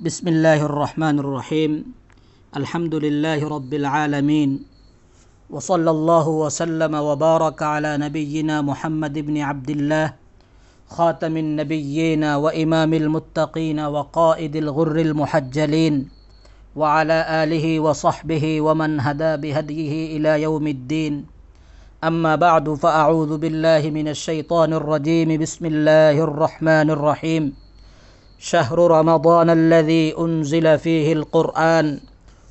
بسم اللہ الرحمن الرحیم الحمد للہ رب العالمین وصلی اللہ وسلم وبارک علی نبینا محمد بن عبد اللہ خاتم النبیین وامام المتقین وقائد الغر المحجلین وعلى آلہ وصحبہ ومن ہدی بہدیہ الی یوم الدین اما بعد فاعوذ باللہ من الشیطان الرجیم بسم اللہ الرحمن الرحیم شهر رمضان الذي أنزل فيه القرآن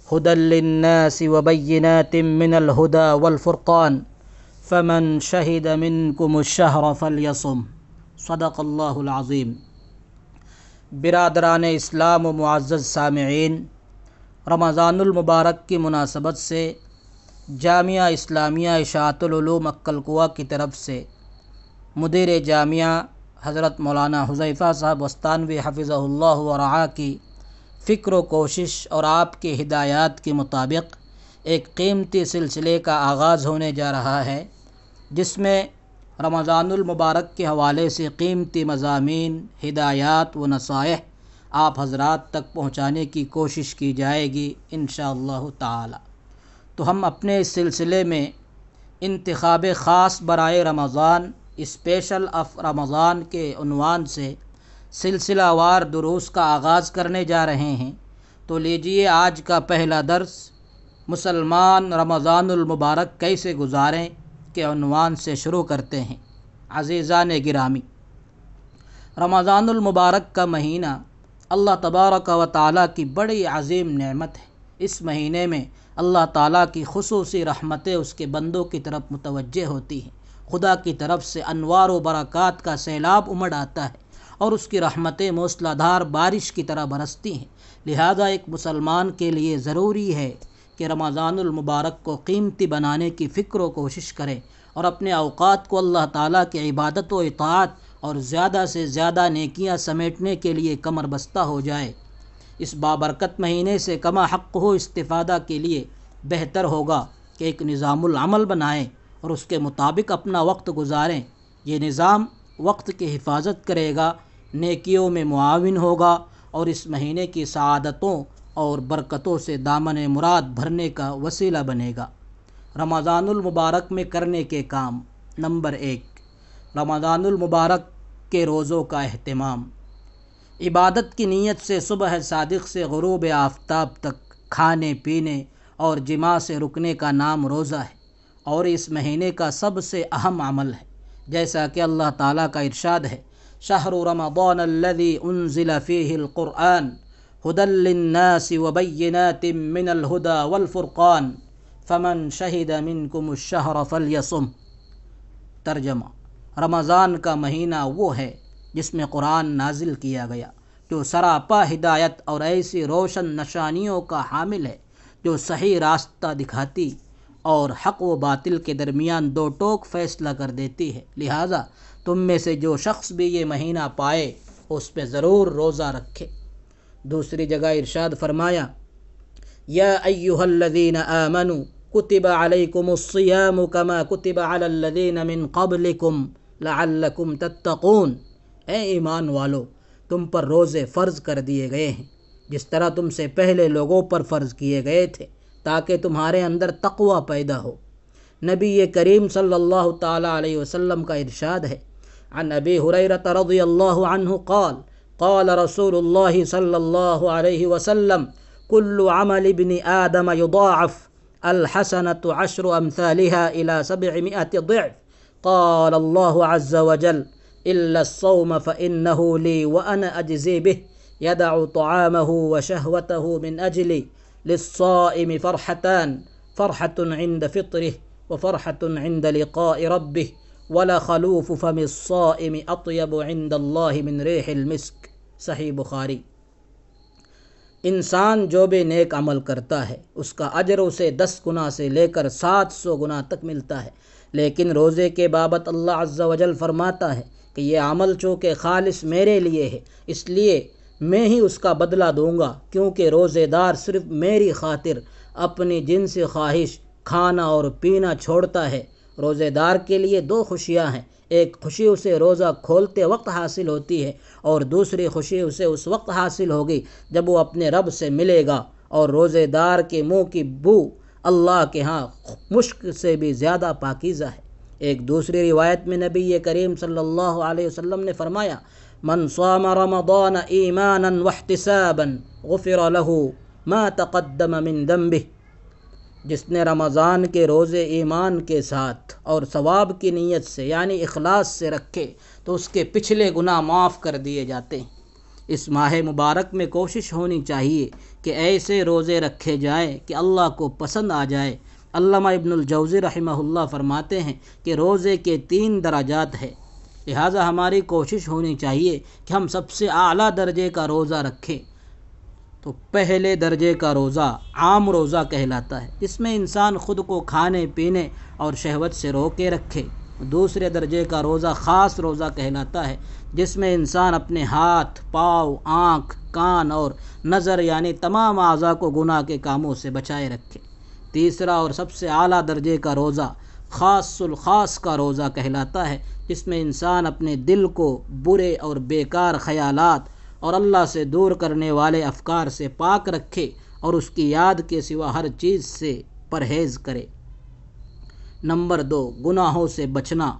هدى للناس وبينات من الهدى والفرقان فمن شهد منكم الشهر فليصم صدق اللہ العظیم۔ برادران اسلام و معزز سامعین، رمضان المبارک کی مناسبت سے جامعہ اسلامیہ اشاعت العلوم اکل کوہ کی طرف سے مدیر جامعہ حضرت مولانا حذیفہ صاحب وستانوی حفظہ اللہ ورعاہ کی فکر و کوشش اور آپ کے ہدایات کے مطابق ایک قیمتی سلسلے کا آغاز ہونے جا رہا ہے، جس میں رمضان المبارک کے حوالے سے قیمتی مضامین، ہدایات و نصائح آپ حضرات تک پہنچانے کی کوشش کی جائے گی انشاءاللہ تعالی۔ تو ہم اپنے اس سلسلے میں انتخاب خاص برائے رمضان، اسپیشل آف رمضان کے عنوان سے سلسلہ وار دروس کا آغاز کرنے جا رہے ہیں۔ تو لیجئے آج کا پہلا درس مسلمان رمضان المبارک کیسے گزاریں کے عنوان سے شروع کرتے ہیں۔ عزیزان گرامی، رمضان المبارک کا مہینہ اللہ تبارک و تعالیٰ کی بڑی عظیم نعمت ہے۔ اس مہینے میں اللہ تعالیٰ کی خصوصی رحمتیں اس کے بندوں کی طرف متوجہ ہوتی ہیں۔ خدا کی طرف سے انوار و برکات کا سیلاب امڑ آتا ہے اور اس کی رحمتیں موسلا دھار بارش کی طرح برستی ہیں۔ لہذا ایک مسلمان کے لیے ضروری ہے کہ رمضان المبارک کو قیمتی بنانے کی فکر و کوشش کرے اور اپنے اوقات کو اللہ تعالیٰ کی عبادت و اطاعت اور زیادہ سے زیادہ نیکیاں سمیٹنے کے لیے کمر بستہ ہو جائے۔ اس بابرکت مہینے سے کما حق ہو استفادہ کے لیے بہتر ہوگا کہ ایک نظام العمل بنائیں اور اس کے مطابق اپنا وقت گزاریں۔ یہ نظام وقت کی حفاظت کرے گا، نیکیوں میں معاون ہوگا اور اس مہینے کی سعادتوں اور برکتوں سے دامن مراد بھرنے کا وسیلہ بنے گا۔ رمضان المبارک میں کرنے کے کام۔ نمبر 1، رمضان المبارک کے روزوں کا اہتمام۔ عبادت کی نیت سے صبح صادق سے غروب آفتاب تک کھانے پینے اور جماع سے رکنے کا نام روزہ ہے، اور اس مہینے کا سب سے اہم عمل ہے، جیسا کہ اللہ تعالیٰ کا ارشاد ہے: شہر رمضان الذی انزل فیہ القرآن ھدی للناس وبینات من الھدی والفرقان فمن شہد منکم الشہر فلیصم۔ ترجمہ: رمضان کا مہینہ وہ ہے جس میں قرآن نازل کیا گیا، جو سراپا ہدایت اور ایسی روشن نشانیوں کا حامل ہے جو صحیح راستہ دکھاتی اور حق و باطل کے درمیان دو ٹوک فیصلہ کر دیتی ہے۔ لہٰذا تم میں سے جو شخص بھی یہ مہینہ پائے اس پہ ضرور روزہ رکھے۔ دوسری جگہ ارشاد فرمایا: یا ایھا الذین آمنوا کتب علیکم الصیام کما کتب علی الذین من قبلکم لعلکم تتقون۔ اے ایمان والو، تم پر روزے فرض کر دیے گئے ہیں جس طرح تم سے پہلے لوگوں پر فرض کیے گئے تھے، تاکہ تمہارے اندر تقوی پیدا ہو۔ نبی کریم صلی اللہ تعالی علیہ وسلم کا ارشاد ہے: عن ابی ہریرہ رضی اللہ عنہ قال قال رسول اللہ صلی اللہ علیہ وسلم کل عمل ابن آدم یضاعف الحسنۃ عشر امثالها الى 700 ضعف قال اللہ عز وجل الا الصوم فانه لی وانا اجزی به يدع طعامه وشهوته من اجلی للصائم فرحتان فرحة عند فطره وفرحة عند لقاء ربه ولخلوف فم الصائم اطيب عند الله من ريح المسك۔ صحیح بخاری۔ انسان جو بھی نیک عمل کرتا ہے اس کا اجر اسے 10 گنا سے لے کر 700 گنا تک ملتا ہے، لیکن روزے کے بابت اللہ عز و جل فرماتا ہے کہ یہ عمل چونکہ خالص میرے لیے ہے، اس لیے میں ہی اس کا بدلہ دوں گا، کیونکہ روزے دار صرف میری خاطر اپنی جنسی خواہش کھانا اور پینا چھوڑتا ہے روزے دار کے لیے دو خوشیاں ہیں، ایک خوشی اسے روزہ کھولتے وقت حاصل ہوتی ہے، اور دوسری خوشی اسے اس وقت حاصل ہوگی جب وہ اپنے رب سے ملے گا، اور روزے دار کے منہ کی بو اللہ کے ہاں مشک سے بھی زیادہ پاکیزہ ہے۔ ایک دوسری روایت میں نبی کریم صلی اللہ علیہ وسلم نے فرمایا، من صام رمضان ایمانا واحتسابا غفر له ما تقدم من ذنبه، جس نے رمضان کے روزے ایمان کے ساتھ اور ثواب کی نیت سے یعنی اخلاص سے رکھے تو اس کے پچھلے گناہ معاف کر دیے جاتے ہیں۔ اس ماہ مبارک میں کوشش ہونی چاہیے کہ ایسے روزے رکھے جائیں کہ اللہ کو پسند آ جائے۔ علامہ ابن الجوزی رحمہ اللہ فرماتے ہیں کہ روزے کے 3 درجات ہیں، لہٰذا ہماری کوشش ہونی چاہیے کہ ہم سب سے اعلیٰ درجے کا روزہ رکھیں۔ تو پہلے درجے کا روزہ عام روزہ کہلاتا ہے، جس میں انسان خود کو کھانے پینے اور شہوت سے روکے رکھے۔ دوسرے درجے کا روزہ خاص روزہ کہلاتا ہے، جس میں انسان اپنے ہاتھ، پاؤں، آنکھ، کان اور نظر یعنی تمام اعضاء کو گناہ کے کاموں سے بچائے رکھے۔ تیسرا اور سب سے اعلیٰ درجے کا روزہ خاص الخاص کا روزہ کہلاتا ہے، جس میں انسان اپنے دل کو برے اور بیکار خیالات اور اللہ سے دور کرنے والے افکار سے پاک رکھے اور اس کی یاد کے سوا ہر چیز سے پرہیز کرے۔ نمبر 2، گناہوں سے بچنا۔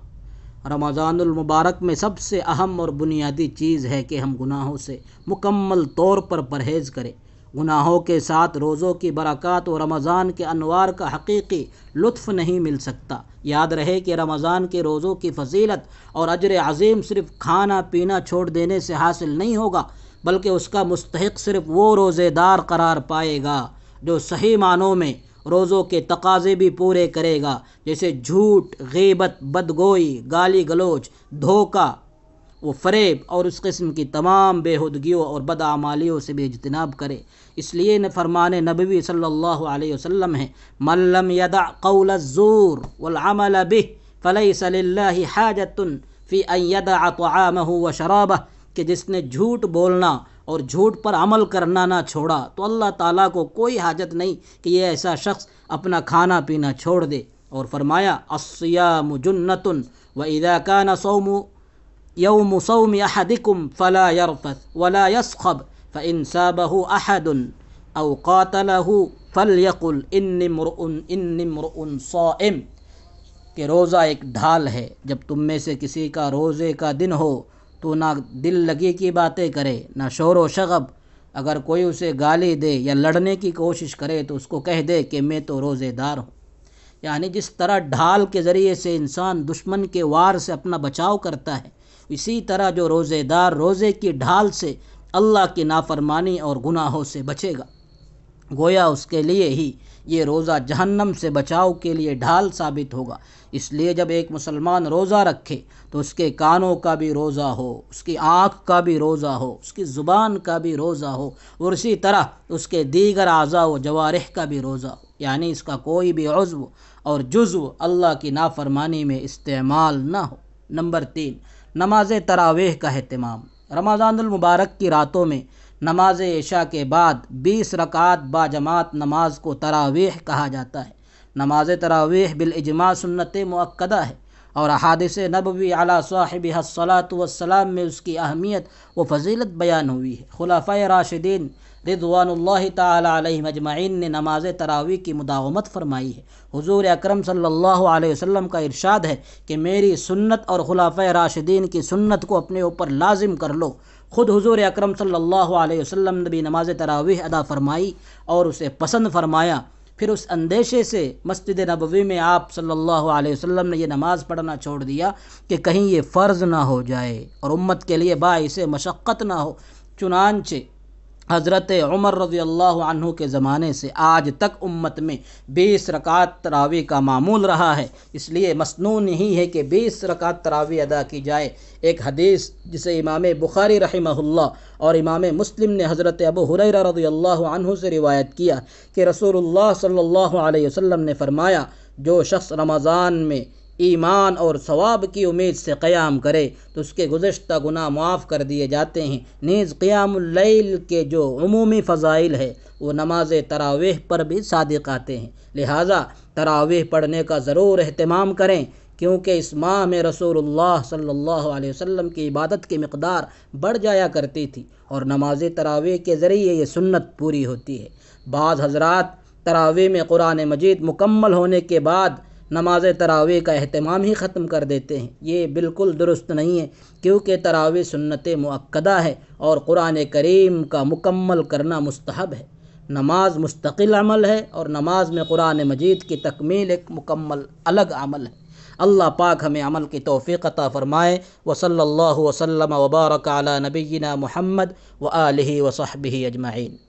رمضان المبارک میں سب سے اہم اور بنیادی چیز ہے کہ ہم گناہوں سے مکمل طور پر پرہیز کریں۔ گناہوں کے ساتھ روزوں کی برکات و رمضان کے انوار کا حقیقی لطف نہیں مل سکتا۔ یاد رہے کہ رمضان کے روزوں کی فضیلت اور اجر عظیم صرف کھانا پینا چھوڑ دینے سے حاصل نہیں ہوگا، بلکہ اس کا مستحق صرف وہ روزے دار قرار پائے گا جو صحیح معنوں میں روزوں کے تقاضے بھی پورے کرے گا، جیسے جھوٹ، غیبت، بدگوئی، گالی گلوچ، دھوکہ و فریب اور اس قسم کی تمام بےہودگیوں اور بدعمالیوں سے بھی اجتناب کرے۔ اس لیے فرمان نبوی صلی اللہ علیہ وسلم ہے، من لم يدع قول الزور والعمل به فليس لله حاجة في ان يدع طعامه وشرابه، کہ جس نے جھوٹ بولنا اور جھوٹ پر عمل کرنا نہ چھوڑا تو اللہ تعالیٰ کو کوئی حاجت نہیں کہ یہ ایسا شخص اپنا کھانا پینا چھوڑ دے۔ اور فرمایا، الصیام جنۃ واذا كان صوم یوم صوم احدکم فلا یرفث ولا یصخب فان سابه احد او قاتله فلیقل انی امرؤ صائم، کہ روزہ ایک ڈھال ہے، جب تم میں سے کسی کا روزے کا دن ہو تو نہ دل لگی کی باتیں کرے نہ شور و شغب۔ اگر کوئی اسے گالی دے یا لڑنے کی کوشش کرے تو اس کو کہہ دے کہ میں تو روزے دار ہوں۔ یعنی جس طرح ڈھال کے ذریعے سے انسان دشمن کے وار سے اپنا بچاؤ کرتا ہے، اسی طرح جو روزے دار روزے کی ڈھال سے اللہ کی نافرمانی اور گناہوں سے بچے گا، گویا اس کے لیے ہی یہ روزہ جہنم سے بچاؤ کے لیے ڈھال ثابت ہوگا۔ اس لیے جب ایک مسلمان روزہ رکھے تو اس کے کانوں کا بھی روزہ ہو، اس کی آنکھ کا بھی روزہ ہو، اس کی زبان کا بھی روزہ ہو، اور اسی طرح اس کے دیگر اعضاء و جوارح کا بھی روزہ ہو، یعنی اس کا کوئی بھی عضو اور جزو اللہ کی نافرمانی میں استعمال نہ ہو۔ نمبر 3، نماز تراویح کا اہتمام۔ رمضان المبارک کی راتوں میں نماز عشاء کے بعد 20 رکعات با جماعت نماز کو تراویح کہا جاتا ہے۔ نماز تراویح بالاجماع سنت مؤکدہ ہے، اور احادیث نبوی علی صاحبہ الصلاۃ والسلام میں اس کی اہمیت و فضیلت بیان ہوئی ہے۔ خلفائے راشدین رضوان اللہ تعالی علیہم اجمعین نے نماز تراویح کی مداومت فرمائی ہے۔ حضور اکرم صلی اللہ علیہ وسلم کا ارشاد ہے کہ میری سنت اور خلفائے راشدین کی سنت کو اپنے اوپر لازم کر لو۔ خود حضور اکرم صلی اللہ علیہ وسلم نے بھی نماز تراویح ادا فرمائی اور اسے پسند فرمایا۔ پھر اس اندیشے سے مسجد نبوی میں آپ صلی اللہ علیہ وسلم نے یہ نماز پڑھنا چھوڑ دیا کہ کہیں یہ فرض نہ ہو جائے اور امت کے لیے باعث مشقت نہ ہو۔ چنانچہ حضرت عمر رضی اللہ عنہ کے زمانے سے آج تک امت میں 20 رکعت تراویح کا معمول رہا ہے۔ اس لیے مسنون ہی ہے کہ 20 رکعت تراویح ادا کی جائے۔ ایک حدیث جسے امام بخاری رحمہ اللہ اور امام مسلم نے حضرت ابو ہریرہ رضی اللہ عنہ سے روایت کیا کہ رسول اللہ صلی اللہ علیہ وسلم نے فرمایا، جو شخص رمضان میں ایمان اور ثواب کی امید سے قیام کرے تو اس کے گزشتہ گناہ معاف کر دیے جاتے ہیں۔ نیز قیام اللیل کے جو عمومی فضائل ہے وہ نماز تراویح پر بھی صادق آتے ہیں، لہٰذا تراویح پڑھنے کا ضرور اہتمام کریں، کیونکہ اس ماہ میں رسول اللہ صلی اللہ علیہ وسلم کی عبادت کی مقدار بڑھ جایا کرتی تھی اور نماز تراویح کے ذریعے یہ سنت پوری ہوتی ہے۔ بعض حضرات تراویح میں قرآن مجید مکمل ہونے کے بعد نماز تراویح کا اہتمام ہی ختم کر دیتے ہیں، یہ بالکل درست نہیں ہے، کیونکہ تراویح سنت مؤکدہ ہے اور قرآن کریم کا مکمل کرنا مستحب ہے۔ نماز مستقل عمل ہے اور نماز میں قرآن مجید کی تکمیل ایک مکمل الگ عمل ہے۔ اللہ پاک ہمیں عمل کی توفیق عطا فرمائے۔ وصلی اللہ وسلم وبارک علی نبینا محمد وآلہ وصحبہ اجمعین۔